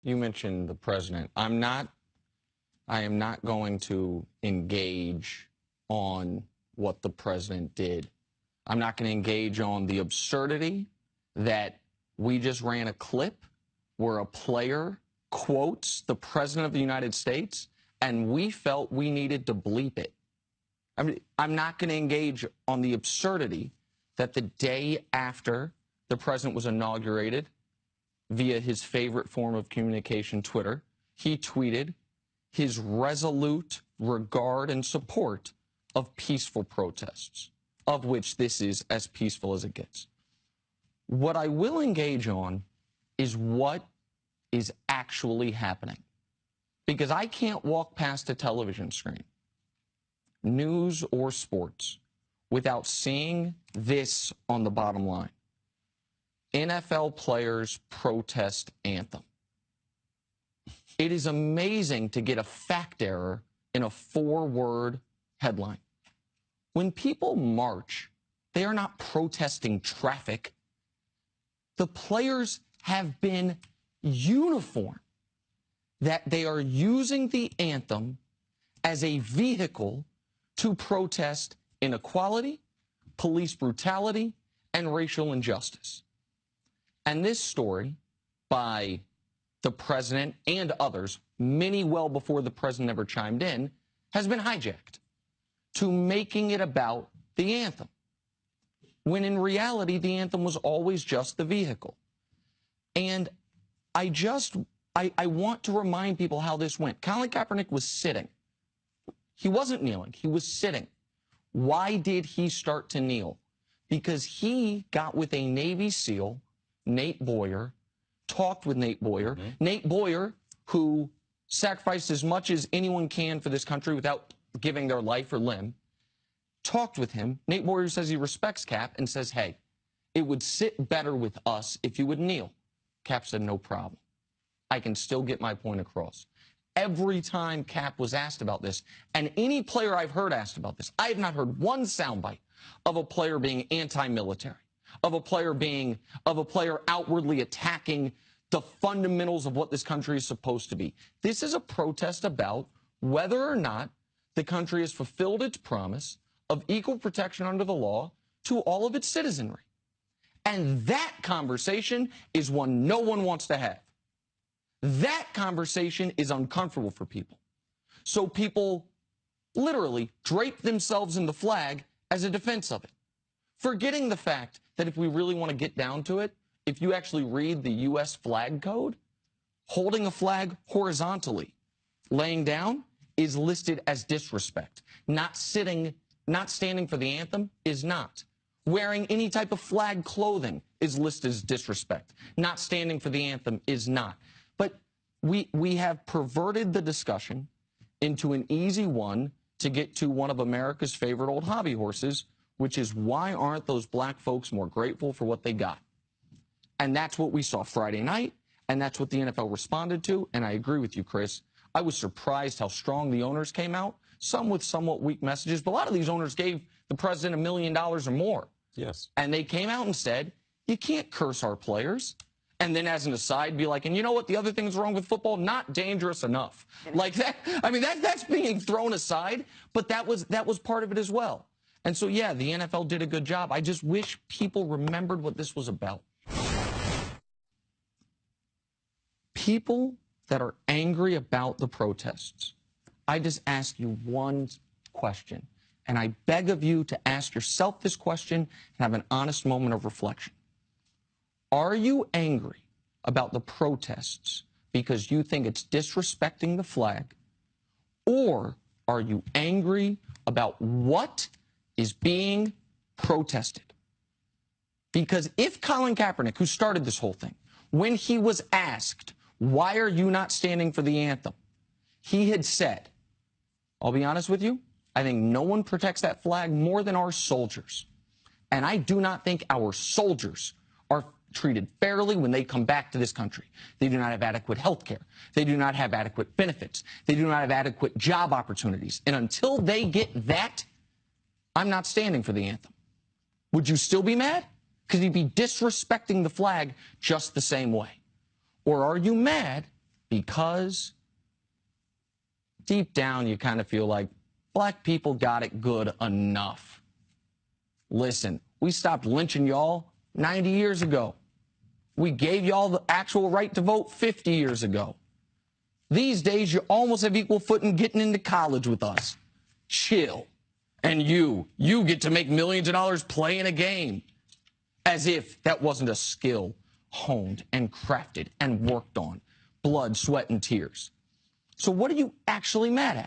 you mentioned the president. I am not going to engage on what the president did. I'm not going to engage on the absurdity that we just ran a clip where a player quotes the president of the United States and we felt we needed to bleep it. I mean, I'm not going to engage on the absurdity that the day after the president was inaugurated, via his favorite form of communication, Twitter, he tweeted his resolute regard and support of peaceful protests, of which this is as peaceful as it gets. What I will engage on is what is actually happening. Because I can't walk past a television screen, news or sports, without seeing this on the bottom line. NFL players protest anthem. It is amazing to get a fact error in a 4-word headline. When people march, they are not protesting traffic. The players have been uniform that they are using the anthem as a vehicle to protest inequality, police brutality, and racial injustice. And this story by the president and others, many well before the president ever chimed in, has been hijacked to making it about the anthem, when in reality, the anthem was always just the vehicle. And I want to remind people how this went. Colin Kaepernick was sitting. He wasn't kneeling. He was sitting. Why did he start to kneel? Because he got with a Navy SEAL, Nate Boyer, talked with Nate Boyer. Mm-hmm. Nate Boyer, who sacrificed as much as anyone can for this country without giving their life or limb, talked with him. Nate Boyer says he respects Cap and says, hey, it would sit better with us if you would kneel. Cap said, no problem. I can still get my point across. Every time Cap was asked about this, and any player I've heard asked about this, I have not heard one soundbite of a player being anti-military, of a player outwardly attacking the fundamentals of what this country is supposed to be. This is a protest about whether or not the country has fulfilled its promise of equal protection under the law to all of its citizenry. And that conversation is one no one wants to have. That conversation is uncomfortable for people. So people literally drape themselves in the flag as a defense of it, forgetting the fact that if we really want to get down to it, if you actually read the U.S. flag code, holding a flag horizontally, laying down, is listed as disrespect. Not standing for the anthem is not. Wearing any type of flag clothing is listed as disrespect. Not standing for the anthem is not. But we have perverted the discussion into an easy one to get to one of America's favorite old hobby horses, which is why aren't those black folks more grateful for what they got? And that's what we saw Friday night, and that's what the NFL responded to, and I agree with you, Chris. I was surprised how strong the owners came out, some with somewhat weak messages, but a lot of these owners gave the president $1 million or more. Yes. And they came out and said, you can't curse our players. And then as an aside, be like, and you know what? The other thing's wrong with football, not dangerous enough. Like that. I mean, that's being thrown aside, but that was part of it as well. And so, yeah, the NFL did a good job. I just wish people remembered what this was about. People that are angry about the protests, I just ask you one question, and I beg of you to ask yourself this question and have an honest moment of reflection. Are you angry about the protests because you think it's disrespecting the flag, or are you angry about what is being protested? Because if Colin Kaepernick, who started this whole thing, when he was asked, why are you not standing for the anthem, he had said, I'll be honest with you, I think no one protects that flag more than our soldiers. And I do not think our soldiers are treated fairly when they come back to this country. They do not have adequate health care. They do not have adequate benefits. They do not have adequate job opportunities. And until they get that, I'm not standing for the anthem. Would you still be mad? Because you'd be disrespecting the flag just the same way. Or are you mad because deep down you kind of feel like black people got it good enough. Listen, we stopped lynching y'all 90 years ago. We gave y'all the actual right to vote 50 years ago. These days, you almost have equal footing getting into college with us. Chill. And you get to make millions of dollars playing a game. As if that wasn't a skill honed and crafted and worked on. Blood, sweat, and tears. So what are you actually mad at?